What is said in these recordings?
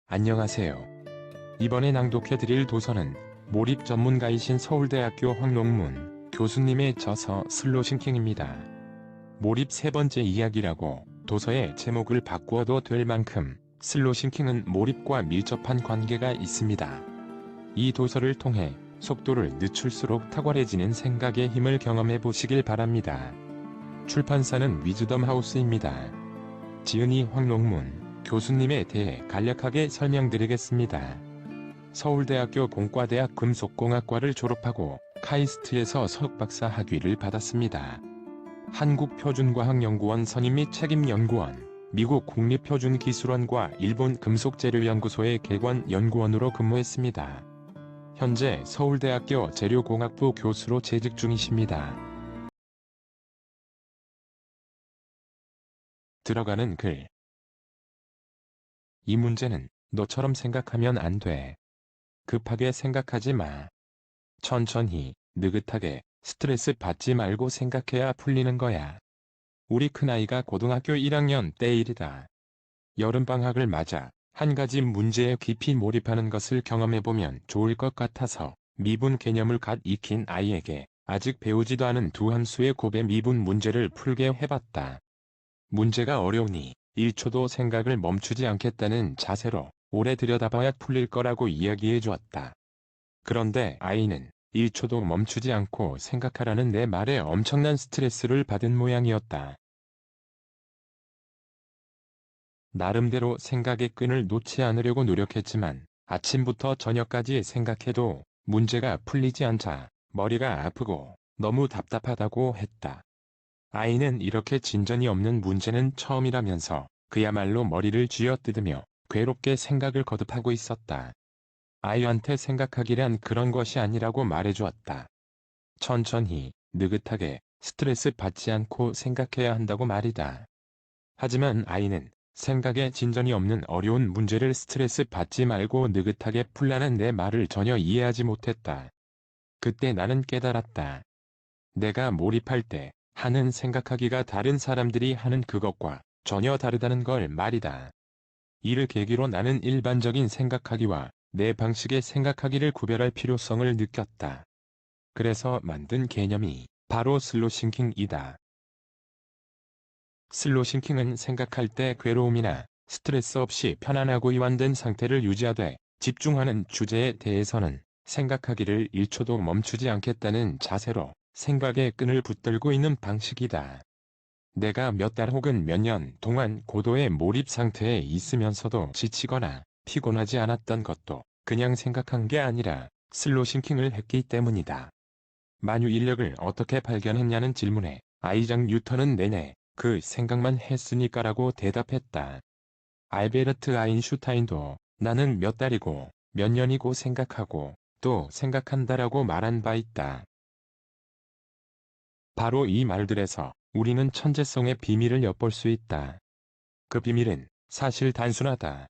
안녕하세요. 이번에 낭독해드릴 도서는 몰입 전문가이신 서울대학교 황롱문 교수님의 저서 슬로싱킹입니다. 몰입 세 번째 이야기라고 도서의 제목을 바꾸어도 될 만큼 슬로싱킹은 몰입과 밀접한 관계가 있습니다. 이 도서를 통해 속도를 늦출수록 탁월해지는 생각의 힘을 경험해 보시길 바랍니다. 출판사는 위즈덤 하우스입니다. 지은이 황롱문 교수님에 대해 간략하게 설명드리겠습니다. 서울대학교 공과대학 금속공학과를 졸업하고 카이스트에서 석박사 학위를 받았습니다. 한국표준과학연구원 선임 및 책임연구원, 미국 국립표준기술원과 일본 금속재료연구소의 객원연구원으로 근무했습니다. 현재 서울대학교 재료공학부 교수로 재직 중이십니다. 들어가는 글. 이 문제는 너처럼 생각하면 안 돼. 급하게 생각하지 마. 천천히, 느긋하게, 스트레스 받지 말고 생각해야 풀리는 거야. 우리 큰아이가 고등학교 1학년 때 일이다. 여름방학을 맞아 한 가지 문제에 깊이 몰입하는 것을 경험해보면 좋을 것 같아서 미분 개념을 갓 익힌 아이에게 아직 배우지도 않은 두 함수의 곱의 미분 문제를 풀게 해봤다. 문제가 어려우니 1초도 생각을 멈추지 않겠다는 자세로 오래 들여다봐야 풀릴 거라고 이야기해 주었다. 그런데 아이는 1초도 멈추지 않고 생각하라는 내 말에 엄청난 스트레스를 받은 모양이었다. 나름대로 생각의 끈을 놓지 않으려고 노력했지만 아침부터 저녁까지 생각해도 문제가 풀리지 않자 머리가 아프고 너무 답답하다고 했다. 아이는 이렇게 진전이 없는 문제는 처음이라면서 그야말로 머리를 쥐어뜯으며 괴롭게 생각을 거듭하고 있었다. 아이한테 생각하기란 그런 것이 아니라고 말해주었다. 천천히, 느긋하게, 스트레스 받지 않고 생각해야 한다고 말이다. 하지만 아이는 생각에 진전이 없는 어려운 문제를 스트레스 받지 말고 느긋하게 풀라는 내 말을 전혀 이해하지 못했다. 그때 나는 깨달았다. 내가 몰입할 때 하는 생각하기가 다른 사람들이 하는 그것과 전혀 다르다는 걸 말이다. 이를 계기로 나는 일반적인 생각하기와 내 방식의 생각하기를 구별할 필요성을 느꼈다. 그래서 만든 개념이 바로 슬로싱킹이다. 슬로싱킹은 생각할 때 괴로움이나 스트레스 없이 편안하고 이완된 상태를 유지하되 집중하는 주제에 대해서는 생각하기를 1초도 멈추지 않겠다는 자세로 생각의 끈을 붙들고 있는 방식이다. 내가 몇 달 혹은 몇 년 동안 고도의 몰입 상태에 있으면서도 지치거나 피곤하지 않았던 것도 그냥 생각한 게 아니라 슬로싱킹을 했기 때문이다. 만유 인력을 어떻게 발견했냐는 질문에 아이작 뉴턴은 내내 그 생각만 했으니까라고 대답했다. 알베르트 아인슈타인도 나는 몇 달이고 몇 년이고 생각하고 또 생각한다라고 말한 바 있다. 바로 이 말들에서 우리는 천재성의 비밀을 엿볼 수 있다. 그 비밀은 사실 단순하다.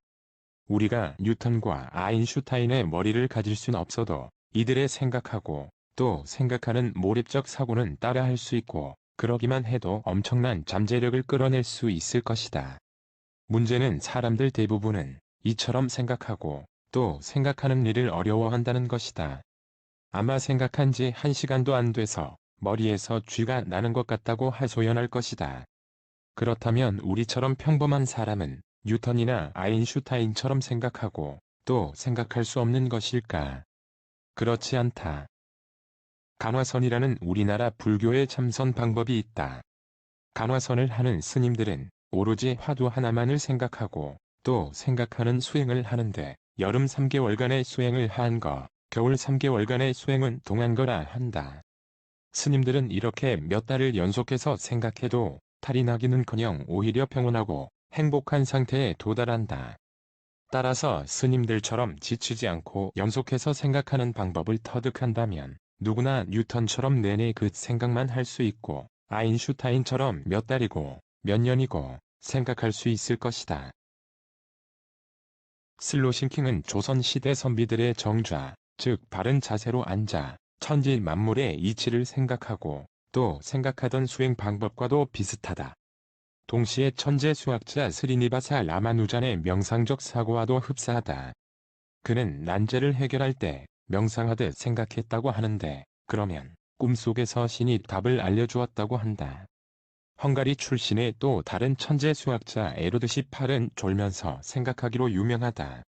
우리가 뉴턴과 아인슈타인의 머리를 가질 순 없어도 이들의 생각하고 또 생각하는 몰입적 사고는 따라할 수 있고 그러기만 해도 엄청난 잠재력을 끌어낼 수 있을 것이다. 문제는 사람들 대부분은 이처럼 생각하고 또 생각하는 일을 어려워한다는 것이다. 아마 생각한 지 1시간도 안 돼서 머리에서 쥐가 나는 것 같다고 하소연할 것이다. 그렇다면 우리처럼 평범한 사람은 뉴턴이나 아인슈타인처럼 생각하고 또 생각할 수 없는 것일까? 그렇지 않다. 간화선이라는 우리나라 불교의 참선 방법이 있다. 간화선을 하는 스님들은 오로지 화두 하나만을 생각하고 또 생각하는 수행을 하는데 여름 3개월간의 수행을 한 거, 겨울 3개월간의 수행은 동한 거라 한다. 스님들은 이렇게 몇 달을 연속해서 생각해도 탈이 나기는커녕 오히려 평온하고 행복한 상태에 도달한다. 따라서 스님들처럼 지치지 않고 연속해서 생각하는 방법을 터득한다면 누구나 뉴턴처럼 내내 그 생각만 할 수 있고 아인슈타인처럼 몇 달이고 몇 년이고 생각할 수 있을 것이다. 슬로싱킹은 조선시대 선비들의 정좌, 즉 바른 자세로 앉아 천지 만물의 이치를 생각하고 또 생각하던 수행 방법과도 비슷하다. 동시에 천재 수학자 스리니바사 라마누잔의 명상적 사고와도 흡사하다. 그는 난제를 해결할 때 명상하듯 생각했다고 하는데, 그러면 꿈속에서 신이 답을 알려주었다고 한다. 헝가리 출신의 또 다른 천재 수학자 에로드 18은 졸면서 생각하기로 유명하다.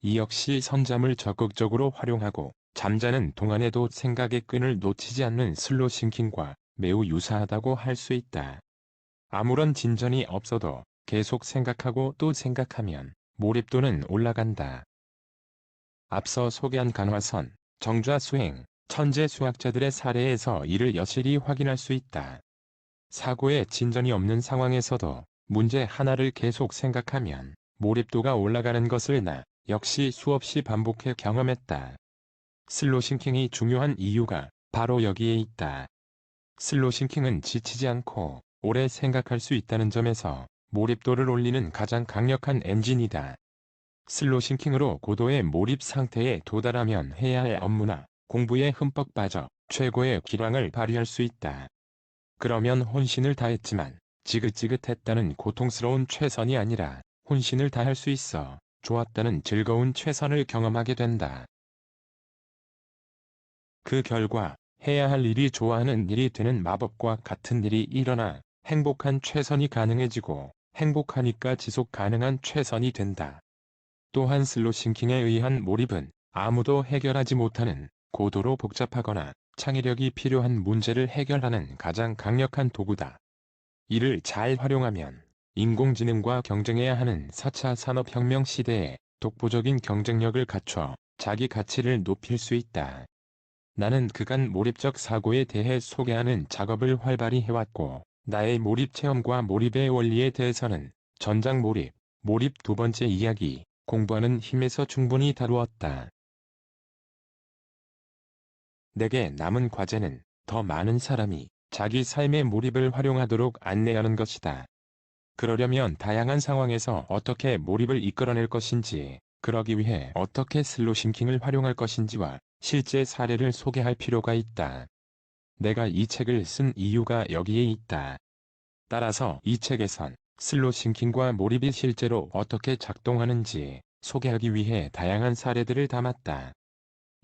이 역시 선잠을 적극적으로 활용하고 잠자는 동안에도 생각의 끈을 놓치지 않는 슬로 싱킹과 매우 유사하다고 할 수 있다. 아무런 진전이 없어도 계속 생각하고 또 생각하면 몰입도는 올라간다. 앞서 소개한 간화선, 정좌 수행, 천재 수학자들의 사례에서 이를 여실히 확인할 수 있다. 사고에 진전이 없는 상황에서도 문제 하나를 계속 생각하면 몰입도가 올라가는 것을 나 역시 수없이 반복해 경험했다. 슬로싱킹이 중요한 이유가 바로 여기에 있다. 슬로싱킹은 지치지 않고 오래 생각할 수 있다는 점에서 몰입도를 올리는 가장 강력한 엔진이다. 슬로싱킹으로 고도의 몰입 상태에 도달하면 해야 할 업무나 공부에 흠뻑 빠져 최고의 기량을 발휘할 수 있다. 그러면 혼신을 다했지만 지긋지긋했다는 고통스러운 최선이 아니라 혼신을 다할 수 있어 좋았다는 즐거운 최선을 경험하게 된다. 그 결과 해야 할 일이 좋아하는 일이 되는 마법과 같은 일이 일어나 행복한 최선이 가능해지고 행복하니까 지속 가능한 최선이 된다. 또한 슬로싱킹에 의한 몰입은 아무도 해결하지 못하는 고도로 복잡하거나 창의력이 필요한 문제를 해결하는 가장 강력한 도구다. 이를 잘 활용하면 인공지능과 경쟁해야 하는 4차 산업혁명 시대에 독보적인 경쟁력을 갖춰 자기 가치를 높일 수 있다. 나는 그간 몰입적 사고에 대해 소개하는 작업을 활발히 해왔고, 나의 몰입 체험과 몰입의 원리에 대해서는 전장 몰입, 몰입 두 번째 이야기, 공부하는 힘에서 충분히 다루었다. 내게 남은 과제는 더 많은 사람이 자기 삶의 몰입을 활용하도록 안내하는 것이다. 그러려면 다양한 상황에서 어떻게 몰입을 이끌어낼 것인지, 그러기 위해 어떻게 슬로싱킹을 활용할 것인지와 실제 사례를 소개할 필요가 있다. 내가 이 책을 쓴 이유가 여기에 있다. 따라서 이 책에선 슬로싱킹과 몰입이 실제로 어떻게 작동하는지 소개하기 위해 다양한 사례들을 담았다.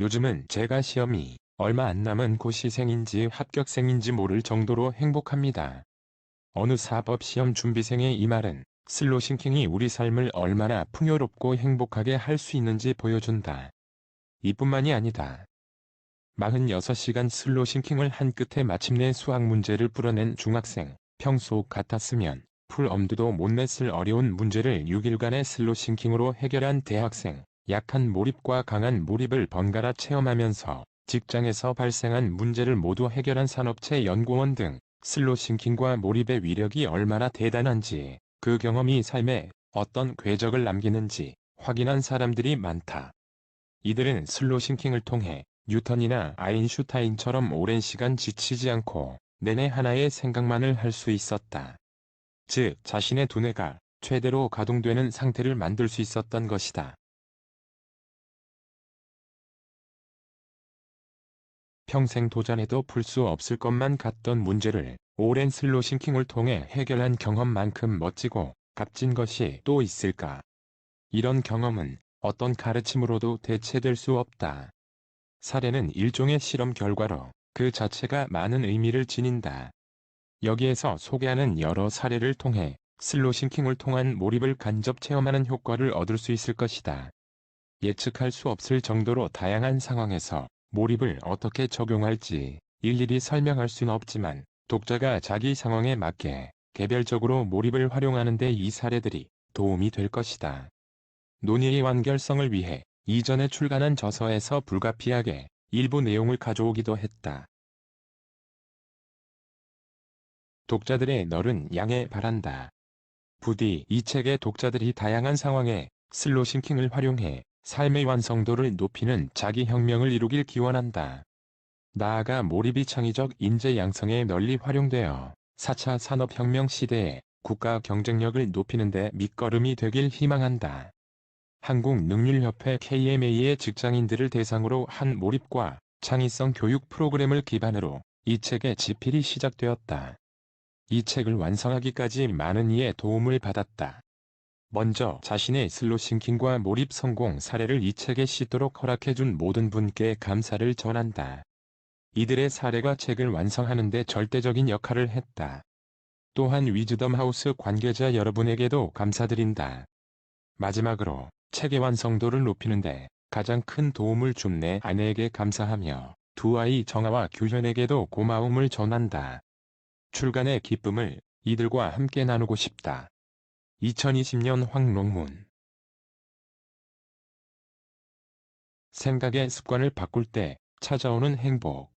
요즘은 제가 시험이 얼마 안 남은 고시생인지 합격생인지 모를 정도로 행복합니다. 어느 사법시험 준비생의 이 말은 슬로싱킹이 우리 삶을 얼마나 풍요롭고 행복하게 할 수 있는지 보여준다. 이뿐만이 아니다. 46시간 슬로싱킹을 한 끝에 마침내 수학 문제를 풀어낸 중학생, 평소 같았으면 풀 엄두도 못 냈을 어려운 문제를 6일간의 슬로싱킹으로 해결한 대학생, 약한 몰입과 강한 몰입을 번갈아 체험하면서 직장에서 발생한 문제를 모두 해결한 산업체 연구원 등 슬로싱킹과 몰입의 위력이 얼마나 대단한지, 그 경험이 삶에 어떤 궤적을 남기는지 확인한 사람들이 많다. 이들은 슬로싱킹을 통해 뉴턴이나 아인슈타인처럼 오랜 시간 지치지 않고 내내 하나의 생각만을 할 수 있었다. 즉, 자신의 두뇌가 최대로 가동되는 상태를 만들 수 있었던 것이다. 평생 도전해도 풀 수 없을 것만 같던 문제를 오랜 슬로싱킹을 통해 해결한 경험만큼 멋지고 값진 것이 또 있을까? 이런 경험은 어떤 가르침으로도 대체될 수 없다. 사례는 일종의 실험 결과로 그 자체가 많은 의미를 지닌다. 여기에서 소개하는 여러 사례를 통해 슬로싱킹을 통한 몰입을 간접 체험하는 효과를 얻을 수 있을 것이다. 예측할 수 없을 정도로 다양한 상황에서 몰입을 어떻게 적용할지 일일이 설명할 수는 없지만, 독자가 자기 상황에 맞게 개별적으로 몰입을 활용하는 데 이 사례들이 도움이 될 것이다. 논의의 완결성을 위해 이전에 출간한 저서에서 불가피하게 일부 내용을 가져오기도 했다. 독자들의 너른 양해 바란다. 부디 이 책의 독자들이 다양한 상황에 슬로싱킹을 활용해 삶의 완성도를 높이는 자기 혁명을 이루길 기원한다. 나아가 몰입이 창의적 인재 양성에 널리 활용되어 4차 산업혁명 시대에 국가 경쟁력을 높이는 데 밑거름이 되길 희망한다. 한국능률협회 KMA의 직장인들을 대상으로 한 몰입과 창의성 교육 프로그램을 기반으로 이 책의 집필이 시작되었다. 이 책을 완성하기까지 많은 이의 도움을 받았다. 먼저 자신의 슬로싱킹과 몰입 성공 사례를 이 책에 싣도록 허락해준 모든 분께 감사를 전한다. 이들의 사례가 책을 완성하는 데 절대적인 역할을 했다. 또한 위즈덤 하우스 관계자 여러분에게도 감사드린다. 마지막으로 책의 완성도를 높이는데 가장 큰 도움을 준 내 아내에게 감사하며 두 아이 정아와 규현에게도 고마움을 전한다. 출간의 기쁨을 이들과 함께 나누고 싶다. 2020년 황롱문. 생각의 습관을 바꿀 때 찾아오는 행복.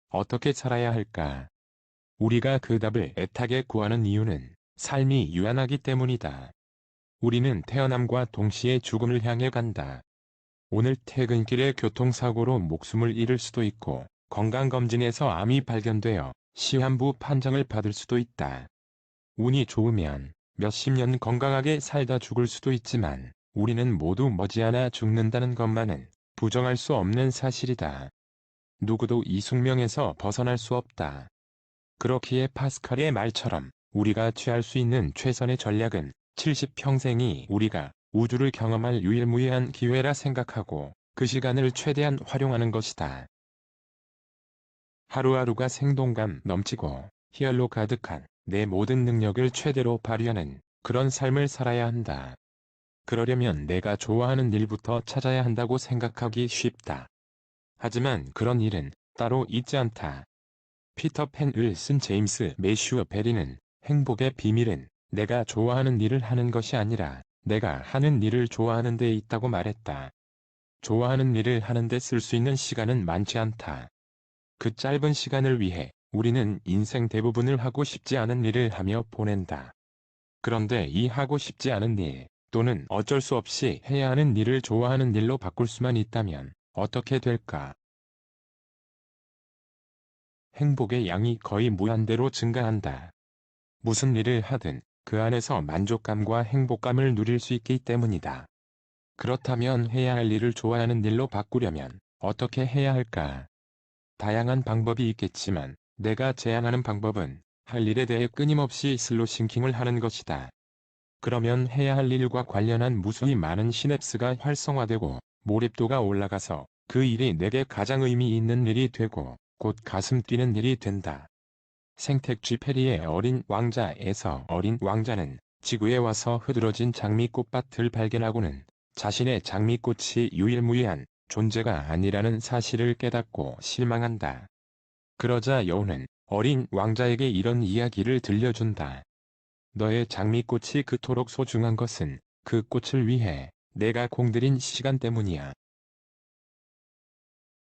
어떻게 살아야 할까? 우리가 그 답을 애타게 구하는 이유는 삶이 유한하기 때문이다. 우리는 태어남과 동시에 죽음을 향해 간다. 오늘 퇴근길에 교통사고로 목숨을 잃을 수도 있고 건강검진에서 암이 발견되어 시한부 판정을 받을 수도 있다. 운이 좋으면 몇십 년 건강하게 살다 죽을 수도 있지만 우리는 모두 머지않아 죽는다는 것만은 부정할 수 없는 사실이다. 누구도 이 숙명에서 벗어날 수 없다. 그렇기에 파스칼의 말처럼 우리가 취할 수 있는 최선의 전략은 70평생이 우리가 우주를 경험할 유일무이한 기회라 생각하고 그 시간을 최대한 활용하는 것이다. 하루하루가 생동감 넘치고 희열로 가득한 내 모든 능력을 최대로 발휘하는 그런 삶을 살아야 한다. 그러려면 내가 좋아하는 일부터 찾아야 한다고 생각하기 쉽다. 하지만 그런 일은 따로 있지 않다. 피터팬을 쓴 제임스 매슈 베리는 행복의 비밀은 내가 좋아하는 일을 하는 것이 아니라 내가 하는 일을 좋아하는 데 있다고 말했다. 좋아하는 일을 하는데 쓸 수 있는 시간은 많지 않다. 그 짧은 시간을 위해 우리는 인생 대부분을 하고 싶지 않은 일을 하며 보낸다. 그런데 이 하고 싶지 않은 일 또는 어쩔 수 없이 해야 하는 일을 좋아하는 일로 바꿀 수만 있다면 어떻게 될까? 행복의 양이 거의 무한대로 증가한다. 무슨 일을 하든 그 안에서 만족감과 행복감을 누릴 수 있기 때문이다. 그렇다면 해야 할 일을 좋아하는 일로 바꾸려면 어떻게 해야 할까? 다양한 방법이 있겠지만 내가 제안하는 방법은 할 일에 대해 끊임없이 슬로싱킹을 하는 것이다. 그러면 해야 할 일과 관련한 무수히 많은 시냅스가 활성화되고 몰입도가 올라가서 그 일이 내게 가장 의미 있는 일이 되고 곧 가슴 뛰는 일이 된다. 생텍쥐 페리의 어린 왕자에서 어린 왕자는 지구에 와서 흐드러진 장미꽃밭을 발견하고는 자신의 장미꽃이 유일무이한 존재가 아니라는 사실을 깨닫고 실망한다. 그러자 여우는 어린 왕자에게 이런 이야기를 들려준다. 너의 장미꽃이 그토록 소중한 것은 그 꽃을 위해 내가 공들인 시간 때문이야.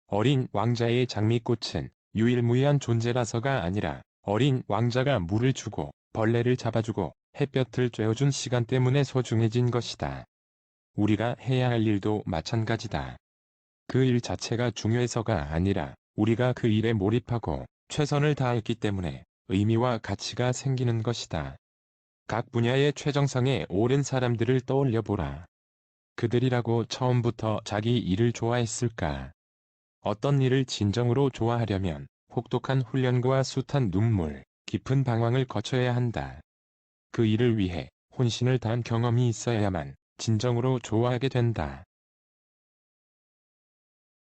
어린 왕자의 장미꽃은 유일무이한 존재라서가 아니라 어린 왕자가 물을 주고 벌레를 잡아주고 햇볕을 쬐어준 시간 때문에 소중해진 것이다. 우리가 해야 할 일도 마찬가지다. 그 일 자체가 중요해서가 아니라 우리가 그 일에 몰입하고 최선을 다했기 때문에 의미와 가치가 생기는 것이다. 각 분야의 최정상에 오른 사람들을 떠올려보라. 그들이라고 처음부터 자기 일을 좋아했을까? 어떤 일을 진정으로 좋아하려면 혹독한 훈련과 숱한 눈물, 깊은 방황을 거쳐야 한다. 그 일을 위해 혼신을 다한 경험이 있어야만 진정으로 좋아하게 된다.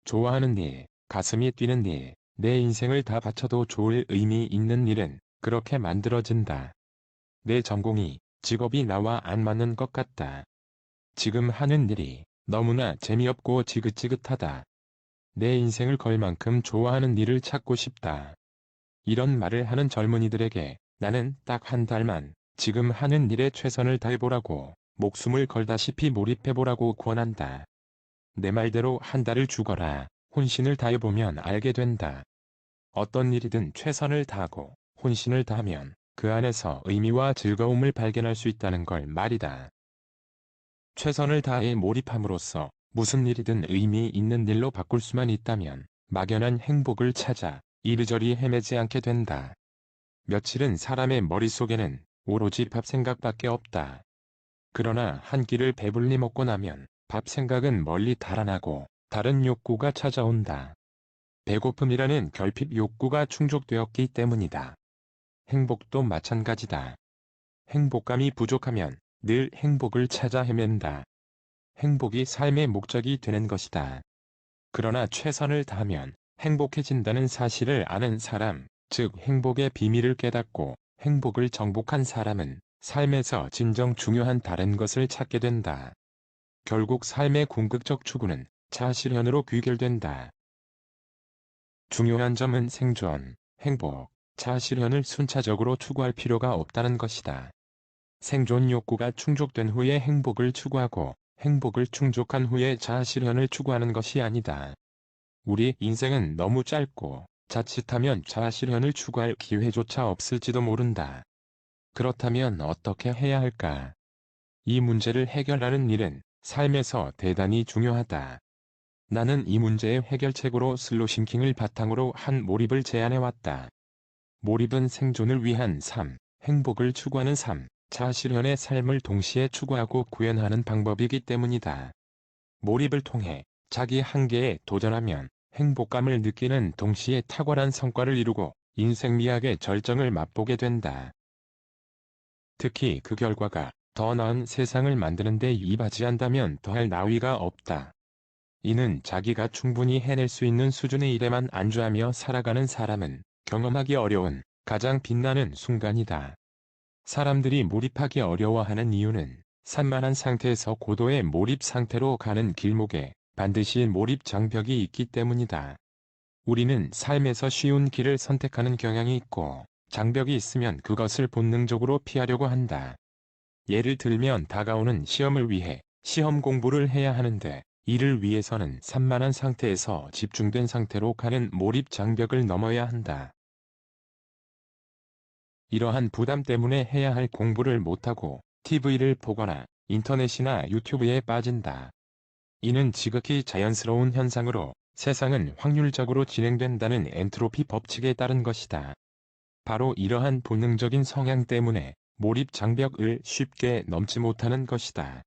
좋아하는 일, 가슴이 뛰는 일, 내 인생을 다 바쳐도 좋을 의미 있는 일은 그렇게 만들어진다. 내 전공이, 직업이 나와 안 맞는 것 같다. 지금 하는 일이 너무나 재미없고 지긋지긋하다. 내 인생을 걸 만큼 좋아하는 일을 찾고 싶다. 이런 말을 하는 젊은이들에게 나는 딱 한 달만 지금 하는 일에 최선을 다해보라고 목숨을 걸다시피 몰입해보라고 권한다. 내 말대로 한 달을 죽어라. 혼신을 다해보면 알게 된다. 어떤 일이든 최선을 다하고 혼신을 다하면 그 안에서 의미와 즐거움을 발견할 수 있다는 걸 말이다. 최선을 다해 몰입함으로써 무슨 일이든 의미 있는 일로 바꿀 수만 있다면 막연한 행복을 찾아 이리저리 헤매지 않게 된다. 며칠은 사람의 머릿속에는 오로지 밥 생각밖에 없다. 그러나 한 끼를 배불리 먹고 나면 밥 생각은 멀리 달아나고 다른 욕구가 찾아온다. 배고픔이라는 결핍 욕구가 충족되었기 때문이다. 행복도 마찬가지다. 행복감이 부족하면 늘 행복을 찾아 헤맨다. 행복이 삶의 목적이 되는 것이다. 그러나 최선을 다하면 행복해진다는 사실을 아는 사람, 즉 행복의 비밀을 깨닫고 행복을 정복한 사람은 삶에서 진정 중요한 다른 것을 찾게 된다. 결국 삶의 궁극적 추구는 자아실현으로 귀결된다. 중요한 점은 생존, 행복, 자아실현을 순차적으로 추구할 필요가 없다는 것이다. 생존 욕구가 충족된 후에 행복을 추구하고 행복을 충족한 후에 자아실현을 추구하는 것이 아니다. 우리 인생은 너무 짧고 자칫하면 자아실현을 추구할 기회조차 없을지도 모른다. 그렇다면 어떻게 해야 할까? 이 문제를 해결하는 일은 삶에서 대단히 중요하다. 나는 이 문제의 해결책으로 슬로싱킹을 바탕으로 한 몰입을 제안해왔다. 몰입은 생존을 위한 삶, 행복을 추구하는 삶, 자아실현의 삶을 동시에 추구하고 구현하는 방법이기 때문이다. 몰입을 통해 자기 한계에 도전하면 행복감을 느끼는 동시에 탁월한 성과를 이루고 인생 미학의 절정을 맛보게 된다. 특히 그 결과가 더 나은 세상을 만드는 데 이바지한다면 더할 나위가 없다. 이는 자기가 충분히 해낼 수 있는 수준의 일에만 안주하며 살아가는 사람은 경험하기 어려운 가장 빛나는 순간이다. 사람들이 몰입하기 어려워하는 이유는 산만한 상태에서 고도의 몰입 상태로 가는 길목에 반드시 몰입 장벽이 있기 때문이다. 우리는 삶에서 쉬운 길을 선택하는 경향이 있고 장벽이 있으면 그것을 본능적으로 피하려고 한다. 예를 들면 다가오는 시험을 위해 시험 공부를 해야 하는데 이를 위해서는 산만한 상태에서 집중된 상태로 가는 몰입 장벽을 넘어야 한다. 이러한 부담 때문에 해야 할 공부를 못하고 TV를 보거나 인터넷이나 유튜브에 빠진다. 이는 지극히 자연스러운 현상으로 세상은 확률적으로 진행된다는 엔트로피 법칙에 따른 것이다. 바로 이러한 본능적인 성향 때문에 몰입 장벽을 쉽게 넘지 못하는 것이다.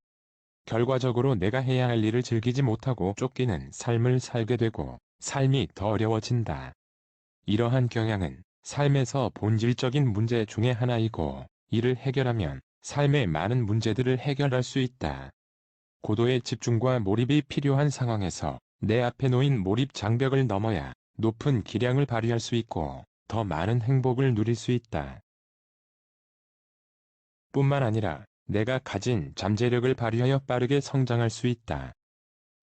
결과적으로 내가 해야 할 일을 즐기지 못하고 쫓기는 삶을 살게 되고 삶이 더 어려워진다. 이러한 경향은 삶에서 본질적인 문제 중의 하나이고 이를 해결하면 삶의 많은 문제들을 해결할 수 있다. 고도의 집중과 몰입이 필요한 상황에서 내 앞에 놓인 몰입 장벽을 넘어야 높은 기량을 발휘할 수 있고 더 많은 행복을 누릴 수 있다. 뿐만 아니라 내가 가진 잠재력을 발휘하여 빠르게 성장할 수 있다.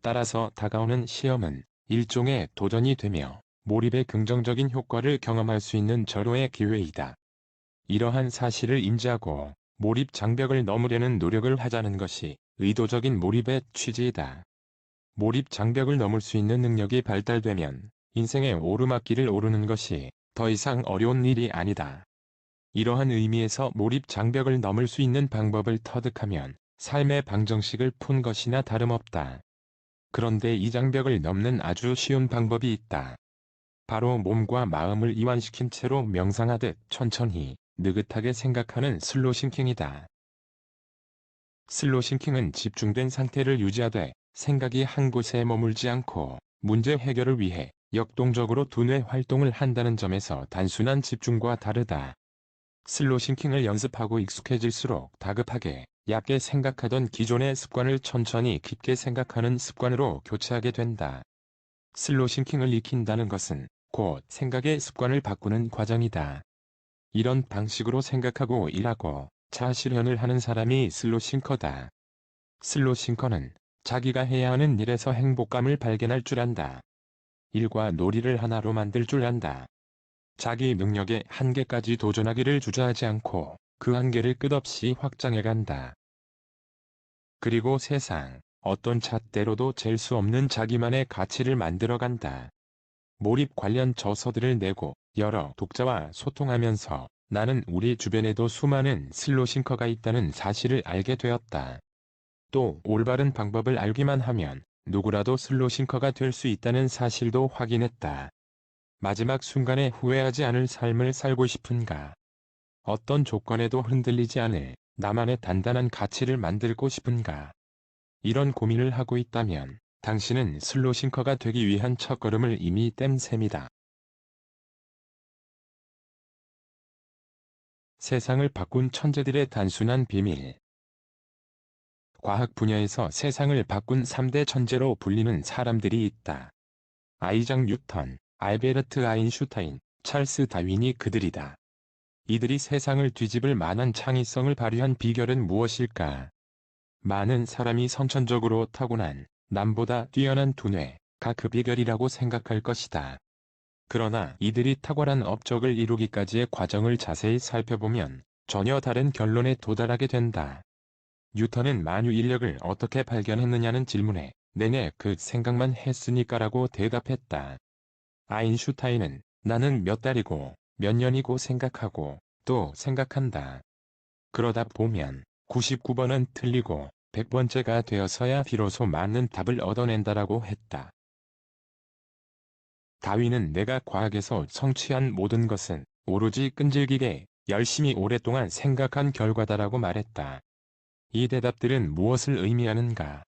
따라서 다가오는 시험은 일종의 도전이 되며 몰입의 긍정적인 효과를 경험할 수 있는 절호의 기회이다. 이러한 사실을 인지하고 몰입 장벽을 넘으려는 노력을 하자는 것이 의도적인 몰입의 취지이다. 몰입 장벽을 넘을 수 있는 능력이 발달되면 인생의 오르막길을 오르는 것이 더 이상 어려운 일이 아니다. 이러한 의미에서 몰입 장벽을 넘을 수 있는 방법을 터득하면 삶의 방정식을 푼 것이나 다름없다. 그런데 이 장벽을 넘는 아주 쉬운 방법이 있다. 바로 몸과 마음을 이완시킨 채로 명상하듯 천천히 느긋하게 생각하는 슬로싱킹이다. 슬로싱킹은 집중된 상태를 유지하되 생각이 한 곳에 머물지 않고 문제 해결을 위해 역동적으로 두뇌 활동을 한다는 점에서 단순한 집중과 다르다. 슬로싱킹을 연습하고 익숙해질수록 다급하게 얕게 생각하던 기존의 습관을 천천히 깊게 생각하는 습관으로 교체하게 된다. 슬로싱킹을 익힌다는 것은 곧 생각의 습관을 바꾸는 과정이다. 이런 방식으로 생각하고 일하고 자아실현을 하는 사람이 슬로싱커다. 슬로싱커는 자기가 해야 하는 일에서 행복감을 발견할 줄 안다. 일과 놀이를 하나로 만들 줄 안다. 자기 능력의 한계까지 도전하기를 주저하지 않고 그 한계를 끝없이 확장해 간다. 그리고 세상 어떤 잣대로도 잴 수 없는 자기만의 가치를 만들어 간다. 몰입 관련 저서들을 내고 여러 독자와 소통하면서 나는 우리 주변에도 수많은 슬로싱커가 있다는 사실을 알게 되었다. 또 올바른 방법을 알기만 하면 누구라도 슬로싱커가 될 수 있다는 사실도 확인했다. 마지막 순간에 후회하지 않을 삶을 살고 싶은가? 어떤 조건에도 흔들리지 않을 나만의 단단한 가치를 만들고 싶은가? 이런 고민을 하고 있다면 당신은 슬로싱커가 되기 위한 첫걸음을 이미 뗀 셈이다. 세상을 바꾼 천재들의 단순한 비밀. 과학 분야에서 세상을 바꾼 3대 천재로 불리는 사람들이 있다. 아이작 뉴턴, 알베르트 아인슈타인, 찰스 다윈이 그들이다. 이들이 세상을 뒤집을 만한 창의성을 발휘한 비결은 무엇일까? 많은 사람이 선천적으로 타고난 남보다 뛰어난 두뇌가 그 비결이라고 생각할 것이다. 그러나 이들이 탁월한 업적을 이루기까지의 과정을 자세히 살펴보면 전혀 다른 결론에 도달하게 된다. 뉴턴은 만유인력을 어떻게 발견했느냐는 질문에 내내 그 생각만 했으니까라고 대답했다. 아인슈타인은 나는 몇 달이고 몇 년이고 생각하고 또 생각한다. 그러다 보면 99번은 틀리고 100번째가 되어서야 비로소 맞는 답을 얻어낸다라고 했다. 다윈은 내가 과학에서 성취한 모든 것은 오로지 끈질기게 열심히 오랫동안 생각한 결과다라고 말했다. 이 대답들은 무엇을 의미하는가?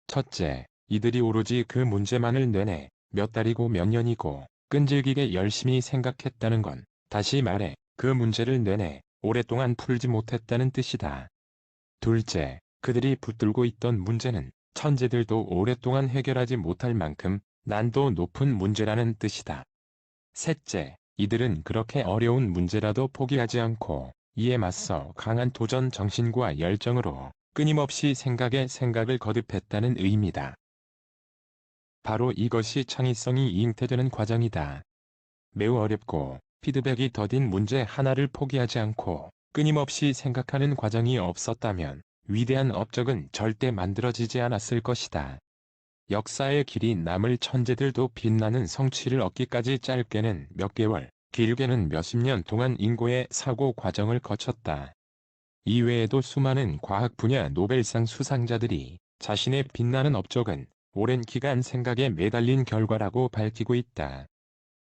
첫째, 이들이 오로지 그 문제만을 내내 몇 달이고 몇 년이고 끈질기게 열심히 생각했다는 건 다시 말해 그 문제를 내내 오랫동안 풀지 못했다는 뜻이다. 둘째, 그들이 붙들고 있던 문제는 천재들도 오랫동안 해결하지 못할 만큼 난도 높은 문제라는 뜻이다. 셋째, 이들은 그렇게 어려운 문제라도 포기하지 않고 이에 맞서 강한 도전 정신과 열정으로 끊임없이 생각에 생각을 거듭했다는 의미다. 바로 이것이 창의성이 잉태되는 과정이다. 매우 어렵고 피드백이 더딘 문제 하나를 포기하지 않고 끊임없이 생각하는 과정이 없었다면 위대한 업적은 절대 만들어지지 않았을 것이다. 역사의 길이 남을 천재들도 빛나는 성취를 얻기까지 짧게는 몇 개월, 길게는 몇십 년 동안 인고의 사고 과정을 거쳤다. 이외에도 수많은 과학 분야 노벨상 수상자들이 자신의 빛나는 업적은 오랜 기간 생각에 매달린 결과라고 밝히고 있다.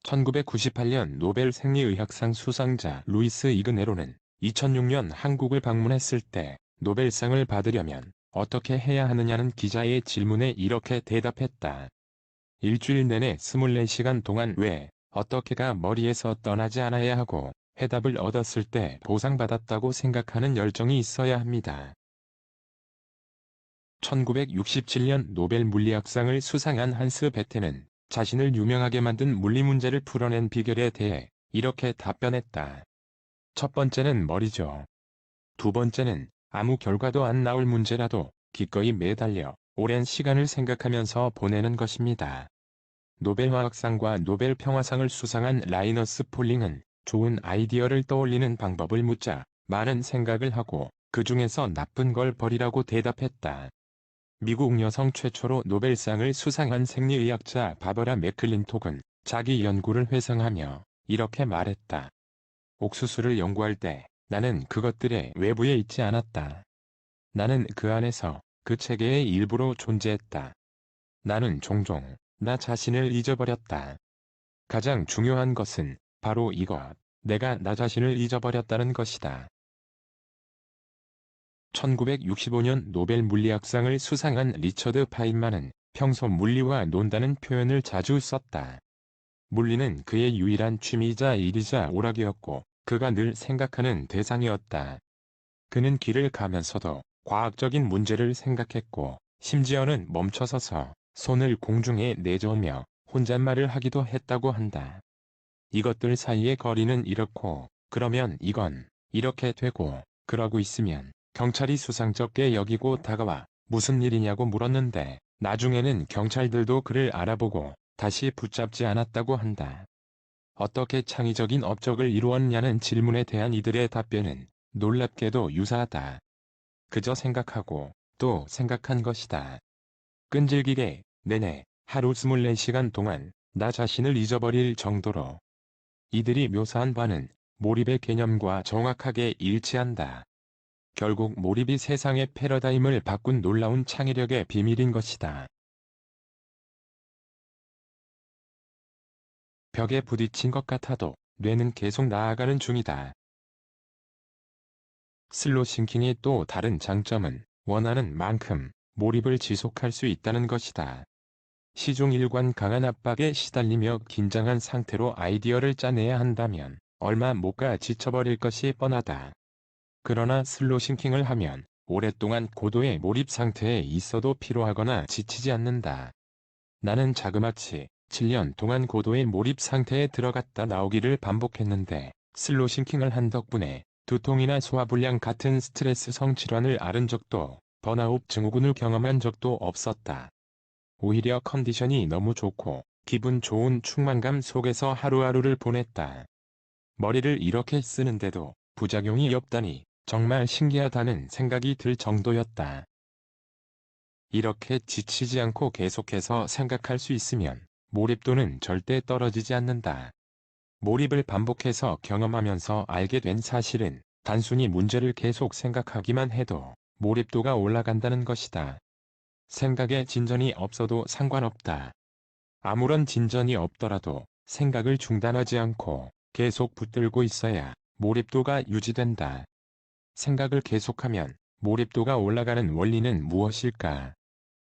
1998년 노벨 생리의학상 수상자 루이스 이그네로는 2006년 한국을 방문했을 때 노벨상을 받으려면 어떻게 해야 하느냐는 기자의 질문에 이렇게 대답했다. 일주일 내내 24시간 동안 왜, 어떻게가 머리에서 떠나지 않아야 하고 해답을 얻었을 때 보상받았다고 생각하는 열정이 있어야 합니다. 1967년 노벨 물리학상을 수상한 한스 베테는 자신을 유명하게 만든 물리 문제를 풀어낸 비결에 대해 이렇게 답변했다. 첫 번째는 머리죠. 두 번째는 아무 결과도 안 나올 문제라도 기꺼이 매달려 오랜 시간을 생각하면서 보내는 것입니다. 노벨 화학상과 노벨 평화상을 수상한 라이너스 폴링은 좋은 아이디어를 떠올리는 방법을 묻자 많은 생각을 하고 그 중에서 나쁜 걸 버리라고 대답했다. 미국 여성 최초로 노벨상을 수상한 생리의학자 바버라 맥클린톡은 자기 연구를 회상하며 이렇게 말했다. 옥수수를 연구할 때 나는 그것들의 외부에 있지 않았다. 나는 그 안에서 그 체계의 일부로 존재했다. 나는 종종 나 자신을 잊어버렸다. 가장 중요한 것은 바로 이것, 내가 나 자신을 잊어버렸다는 것이다. 1965년 노벨 물리학상을 수상한 리처드 파인만은 평소 물리와 논다는 표현을 자주 썼다. 물리는 그의 유일한 취미이자 일이자 오락이었고 그가 늘 생각하는 대상이었다. 그는 길을 가면서도 과학적인 문제를 생각했고 심지어는 멈춰서서 손을 공중에 내저으며 혼잣말을 하기도 했다고 한다. 이것들 사이의 거리는 이렇고 그러면 이건 이렇게 되고 그러고 있으면 경찰이 수상쩍게 여기고 다가와 무슨 일이냐고 물었는데 나중에는 경찰들도 그를 알아보고 다시 붙잡지 않았다고 한다. 어떻게 창의적인 업적을 이루었냐는 질문에 대한 이들의 답변은 놀랍게도 유사하다. 그저 생각하고 또 생각한 것이다. 끈질기게 내내 하루 24시간 동안 나 자신을 잊어버릴 정도로. 이들이 묘사한 바는 몰입의 개념과 정확하게 일치한다. 결국 몰입이 세상의 패러다임을 바꾼 놀라운 창의력의 비밀인 것이다. 벽에 부딪힌 것 같아도 뇌는 계속 나아가는 중이다. 슬로싱킹의 또 다른 장점은 원하는 만큼 몰입을 지속할 수 있다는 것이다. 시종일관 강한 압박에 시달리며 긴장한 상태로 아이디어를 짜내야 한다면 얼마 못 가 지쳐버릴 것이 뻔하다. 그러나 슬로싱킹을 하면 오랫동안 고도의 몰입 상태에 있어도 피로하거나 지치지 않는다. 나는 자그마치 7년 동안 고도의 몰입 상태에 들어갔다 나오기를 반복했는데 슬로싱킹을 한 덕분에 두통이나 소화불량 같은 스트레스성 질환을 앓은 적도 번아웃 증후군을 경험한 적도 없었다. 오히려 컨디션이 너무 좋고 기분 좋은 충만감 속에서 하루하루를 보냈다. 머리를 이렇게 쓰는데도 부작용이 없다니 정말 신기하다는 생각이 들 정도였다. 이렇게 지치지 않고 계속해서 생각할 수 있으면 몰입도는 절대 떨어지지 않는다. 몰입을 반복해서 경험하면서 알게 된 사실은 단순히 문제를 계속 생각하기만 해도 몰입도가 올라간다는 것이다. 생각에 진전이 없어도 상관없다. 아무런 진전이 없더라도 생각을 중단하지 않고 계속 붙들고 있어야 몰입도가 유지된다. 생각을 계속하면 몰입도가 올라가는 원리는 무엇일까?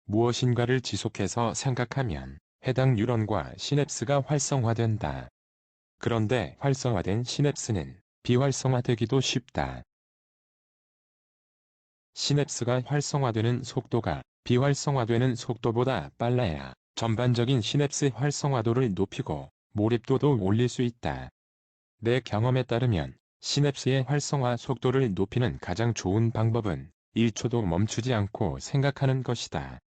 무엇인가를 지속해서 생각하면 해당 뉴런과 시냅스가 활성화된다. 그런데 활성화된 시냅스는 비활성화되기도 쉽다. 시냅스가 활성화되는 속도가 비활성화되는 속도보다 빨라야 전반적인 시냅스 활성화도를 높이고 몰입도도 올릴 수 있다. 내 경험에 따르면 시냅스의 활성화 속도를 높이는 가장 좋은 방법은 1초도 멈추지 않고 생각하는 것이다.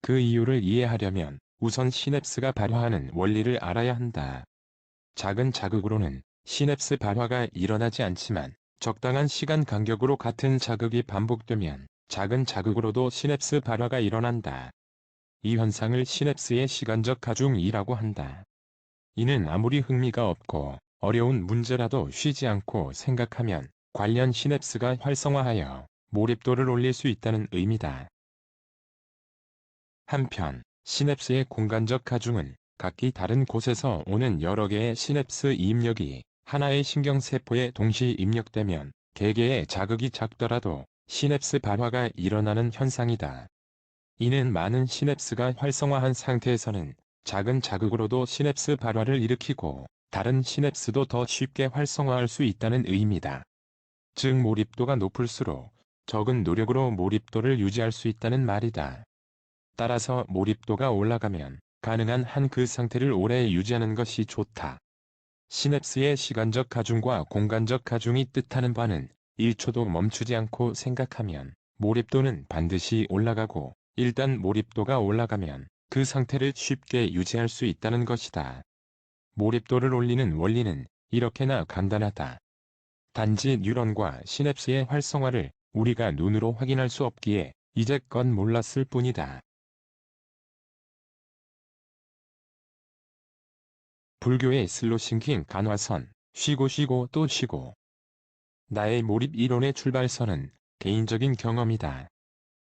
그 이유를 이해하려면 우선 시냅스가 발화하는 원리를 알아야 한다. 작은 자극으로는 시냅스 발화가 일어나지 않지만 적당한 시간 간격으로 같은 자극이 반복되면 작은 자극으로도 시냅스 발화가 일어난다. 이 현상을 시냅스의 시간적 가중이라고 한다. 이는 아무리 흥미가 없고 어려운 문제라도 쉬지 않고 생각하면 관련 시냅스가 활성화하여 몰입도를 올릴 수 있다는 의미다. 한편, 시냅스의 공간적 가중은 각기 다른 곳에서 오는 여러 개의 시냅스 입력이 하나의 신경세포에 동시 입력되면 개개의 자극이 작더라도 시냅스 발화가 일어나는 현상이다. 이는 많은 시냅스가 활성화한 상태에서는 작은 자극으로도 시냅스 발화를 일으키고 다른 시냅스도 더 쉽게 활성화할 수 있다는 의미다. 즉 몰입도가 높을수록 적은 노력으로 몰입도를 유지할 수 있다는 말이다. 따라서 몰입도가 올라가면 가능한 한 그 상태를 오래 유지하는 것이 좋다. 시냅스의 시간적 가중과 공간적 가중이 뜻하는 바는 1초도 멈추지 않고 생각하면 몰입도는 반드시 올라가고 일단 몰입도가 올라가면 그 상태를 쉽게 유지할 수 있다는 것이다. 몰입도를 올리는 원리는 이렇게나 간단하다. 단지 뉴런과 시냅스의 활성화를 우리가 눈으로 확인할 수 없기에 이제껏 몰랐을 뿐이다. 불교의 슬로싱킹 간화선, 쉬고 쉬고 또 쉬고. 나의 몰입 이론의 출발선은 개인적인 경험이다.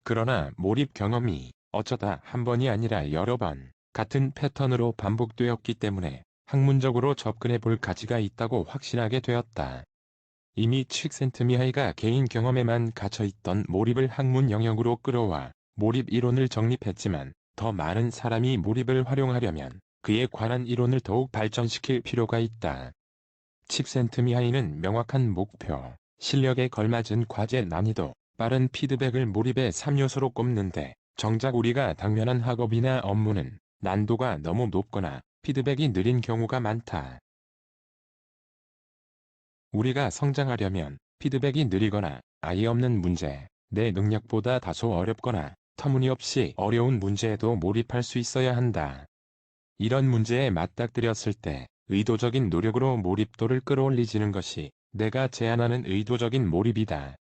그러나 몰입 경험이 어쩌다 한 번이 아니라 여러 번 같은 패턴으로 반복되었기 때문에 학문적으로 접근해 볼 가치가 있다고 확신하게 되었다. 이미 칙센트미하이가 개인 경험에만 갇혀있던 몰입을 학문 영역으로 끌어와 몰입 이론을 정립했지만 더 많은 사람이 몰입을 활용하려면 그에 관한 이론을 더욱 발전시킬 필요가 있다. 칙센트미하이는 명확한 목표, 실력에 걸맞은 과제 난이도, 빠른 피드백을 몰입의 3요소로 꼽는데 정작 우리가 당면한 학업이나 업무는 난도가 너무 높거나 피드백이 느린 경우가 많다. 우리가 성장하려면 피드백이 느리거나 아예 없는 문제, 내 능력보다 다소 어렵거나 터무니없이 어려운 문제에도 몰입할 수 있어야 한다. 이런 문제에 맞닥뜨렸을 때 의도적인 노력으로 몰입도를 끌어올리지는 것이 내가 제안하는 의도적인 몰입이다.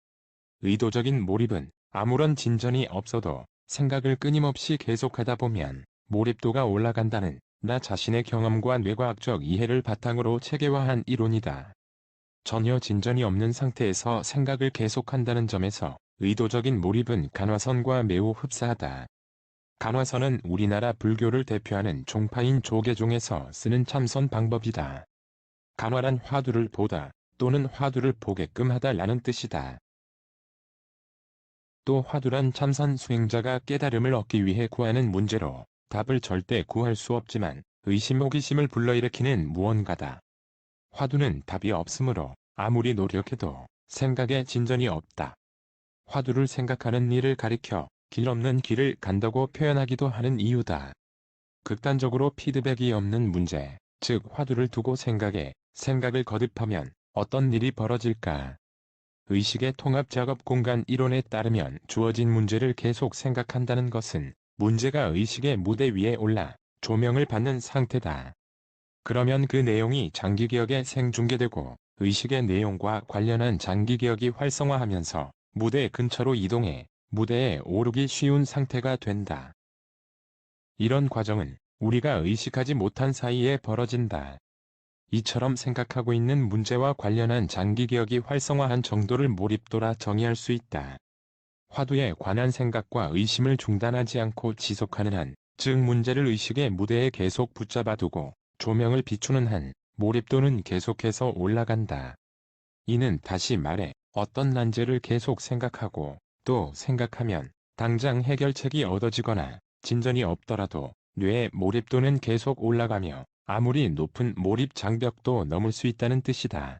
의도적인 몰입은 아무런 진전이 없어도 생각을 끊임없이 계속하다 보면 몰입도가 올라간다는 나 자신의 경험과 뇌과학적 이해를 바탕으로 체계화한 이론이다. 전혀 진전이 없는 상태에서 생각을 계속한다는 점에서 의도적인 몰입은 간화선과 매우 흡사하다. 간화선은 우리나라 불교를 대표하는 종파인 조계종에서 쓰는 참선 방법이다. 간화란 화두를 보다 또는 화두를 보게끔 하다라는 뜻이다. 또 화두란 참선 수행자가 깨달음을 얻기 위해 구하는 문제로 답을 절대 구할 수 없지만 의심 호기심을 불러일으키는 무언가다. 화두는 답이 없으므로 아무리 노력해도 생각에 진전이 없다. 화두를 생각하는 일을 가리켜 길 없는 길을 간다고 표현하기도 하는 이유다. 극단적으로 피드백이 없는 문제, 즉 화두를 두고 생각을 거듭하면 어떤 일이 벌어질까? 의식의 통합 작업 공간 이론에 따르면 주어진 문제를 계속 생각한다는 것은 문제가 의식의 무대 위에 올라 조명을 받는 상태다. 그러면 그 내용이 장기기억에 생중계되고 의식의 내용과 관련한 장기기억이 활성화하면서 무대 근처로 이동해 무대에 오르기 쉬운 상태가 된다. 이런 과정은 우리가 의식하지 못한 사이에 벌어진다. 이처럼 생각하고 있는 문제와 관련한 장기기억이 활성화한 정도를 몰입도라 정의할 수 있다. 화두에 관한 생각과 의심을 중단하지 않고 지속하는 한, 즉 문제를 의식의 무대에 계속 붙잡아 두고 조명을 비추는 한, 몰입도는 계속해서 올라간다. 이는 다시 말해 어떤 난제를 계속 생각하고 또 생각하면 당장 해결책이 얻어지거나 진전이 없더라도 뇌의 몰입도는 계속 올라가며 아무리 높은 몰입 장벽도 넘을 수 있다는 뜻이다.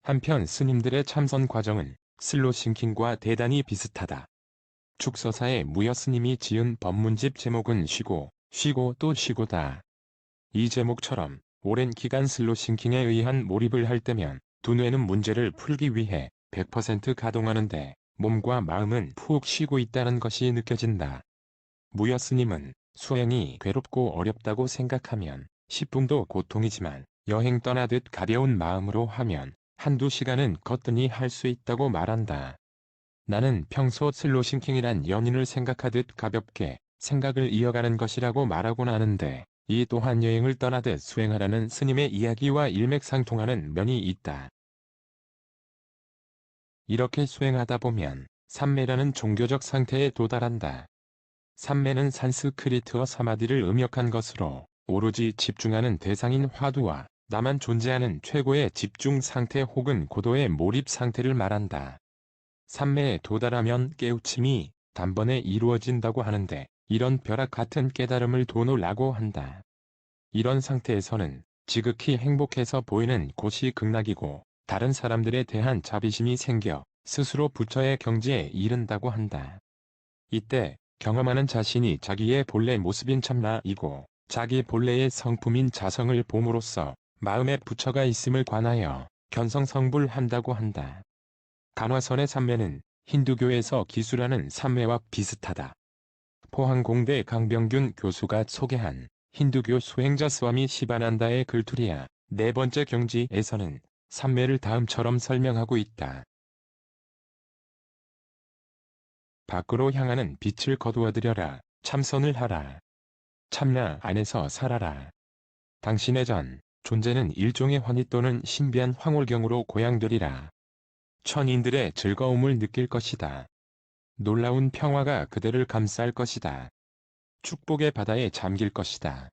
한편 스님들의 참선 과정은 슬로 싱킹과 대단히 비슷하다. 축서사의 무여 스님이 지은 법문집 제목은 쉬고, 쉬고 또 쉬고다. 이 제목처럼 오랜 기간 슬로 싱킹에 의한 몰입을 할 때면 두뇌는 문제를 풀기 위해 100% 가동하는데 몸과 마음은 푹 쉬고 있다는 것이 느껴진다. 무여 스님은 수행이 괴롭고 어렵다고 생각하면 10분도 고통이지만 여행 떠나듯 가벼운 마음으로 하면 한두 시간은 거뜬히 할 수 있다고 말한다. 나는 평소 슬로싱킹이란 연인을 생각하듯 가볍게 생각을 이어가는 것이라고 말하곤 하는데 이 또한 여행을 떠나듯 수행하라는 스님의 이야기와 일맥상통하는 면이 있다. 이렇게 수행하다 보면 삼매라는 종교적 상태에 도달한다. 삼매는 산스크리트어 사마디를 음역한 것으로 오로지 집중하는 대상인 화두와 나만 존재하는 최고의 집중 상태 혹은 고도의 몰입 상태를 말한다. 삼매에 도달하면 깨우침이 단번에 이루어진다고 하는데 이런 벼락 같은 깨달음을 도노라고 한다. 이런 상태에서는 지극히 행복해서 보이는 곳이 극락이고 다른 사람들에 대한 자비심이 생겨 스스로 부처의 경지에 이른다고 한다. 이때 경험하는 자신이 자기의 본래 모습인 참나이고 자기 본래의 성품인 자성을 봄으로써 마음에 부처가 있음을 관하여 견성성불한다고 한다. 간화선의 삼매는 힌두교에서 기수라는 삼매와 비슷하다. 포항공대 강병균 교수가 소개한 힌두교 수행자 스와미 시바난다의 글투리아 네 번째 경지에서는 삼매를 다음처럼 설명하고 있다. 밖으로 향하는 빛을 거두어들여라. 참선을 하라. 참나 안에서 살아라. 당신의 전 존재는 일종의 환희 또는 신비한 황홀경으로 고양되리라. 천인들의 즐거움을 느낄 것이다. 놀라운 평화가 그대를 감쌀 것이다. 축복의 바다에 잠길 것이다.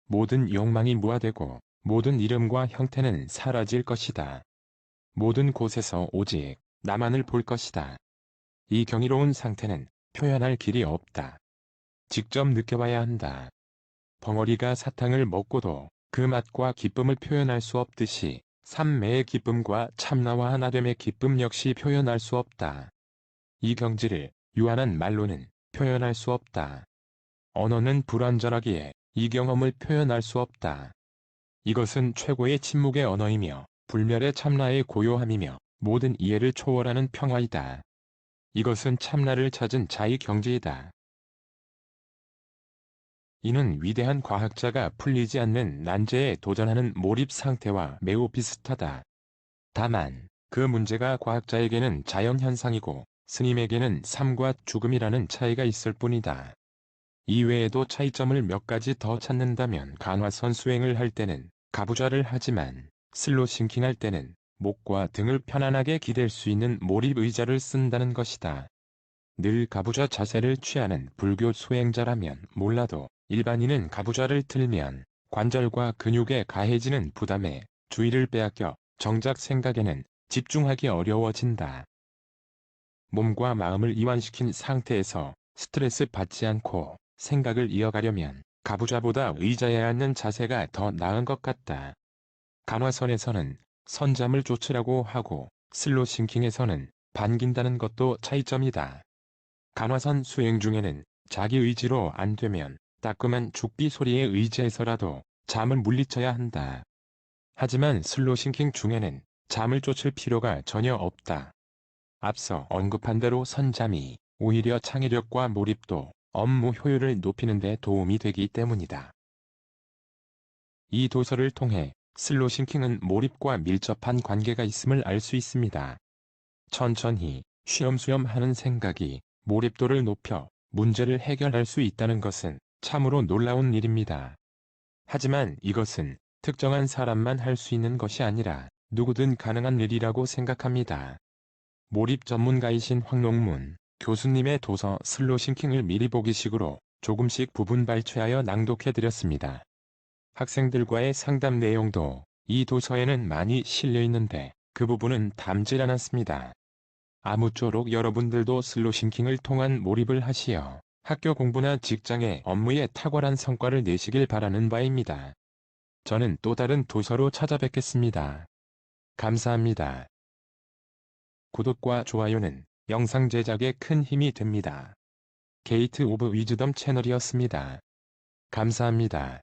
모든 욕망이 무아되고 모든 이름과 형태는 사라질 것이다. 모든 곳에서 오직 나만을 볼 것이다. 이 경이로운 상태는 표현할 길이 없다. 직접 느껴봐야 한다. 벙어리가 사탕을 먹고도 그 맛과 기쁨을 표현할 수 없듯이 삼매의 기쁨과 참나와 하나됨의 기쁨 역시 표현할 수 없다. 이 경지를 유한한 말로는 표현할 수 없다. 언어는 불완전하기에 이 경험을 표현할 수 없다. 이것은 최고의 침묵의 언어이며 불멸의 참나의 고요함이며 모든 이해를 초월하는 평화이다. 이것은 참나를 찾은 자의 경지이다. 이는 위대한 과학자가 풀리지 않는 난제에 도전하는 몰입 상태와 매우 비슷하다. 다만 그 문제가 과학자에게는 자연현상이고 스님에게는 삶과 죽음이라는 차이가 있을 뿐이다. 이외에도 차이점을 몇 가지 더 찾는다면 간화선 수행을 할 때는 가부좌를 하지만 슬로 싱킹할 때는 목과 등을 편안하게 기댈 수 있는 몰입 의자를 쓴다는 것이다. 늘 가부좌 자세를 취하는 불교 수행자라면 몰라도 일반인은 가부좌를 틀면 관절과 근육에 가해지는 부담에 주의를 빼앗겨 정작 생각에는 집중하기 어려워진다. 몸과 마음을 이완시킨 상태에서 스트레스 받지 않고 생각을 이어가려면 가부좌보다 의자에 앉는 자세가 더 나은 것 같다. 간화선에서는 선잠을 쫓으라고 하고 슬로싱킹에서는 반긴다는 것도 차이점이다. 간화선 수행 중에는 자기 의지로 안 되면 따끔한 죽비 소리에 의지해서라도 잠을 물리쳐야 한다. 하지만 슬로싱킹 중에는 잠을 쫓을 필요가 전혀 없다. 앞서 언급한 대로 선잠이 오히려 창의력과 몰입도, 업무 효율을 높이는 데 도움이 되기 때문이다. 이 도서를 통해 슬로싱킹은 몰입과 밀접한 관계가 있음을 알 수 있습니다. 천천히 쉬엄쉬엄 하는 생각이 몰입도를 높여 문제를 해결할 수 있다는 것은 참으로 놀라운 일입니다. 하지만 이것은 특정한 사람만 할 수 있는 것이 아니라 누구든 가능한 일이라고 생각합니다. 몰입 전문가이신 황롱문 교수님의 도서 슬로싱킹을 미리 보기식으로 조금씩 부분 발췌하여 낭독해드렸습니다. 학생들과의 상담 내용도 이 도서에는 많이 실려 있는데 그 부분은 담질 않았습니다. 아무쪼록 여러분들도 슬로싱킹을 통한 몰입을 하시어 학교 공부나 직장의 업무에 탁월한 성과를 내시길 바라는 바입니다. 저는 또 다른 도서로 찾아뵙겠습니다. 감사합니다. 구독과 좋아요는 영상 제작에 큰 힘이 됩니다. 게이트 오브 위즈덤 채널이었습니다. 감사합니다.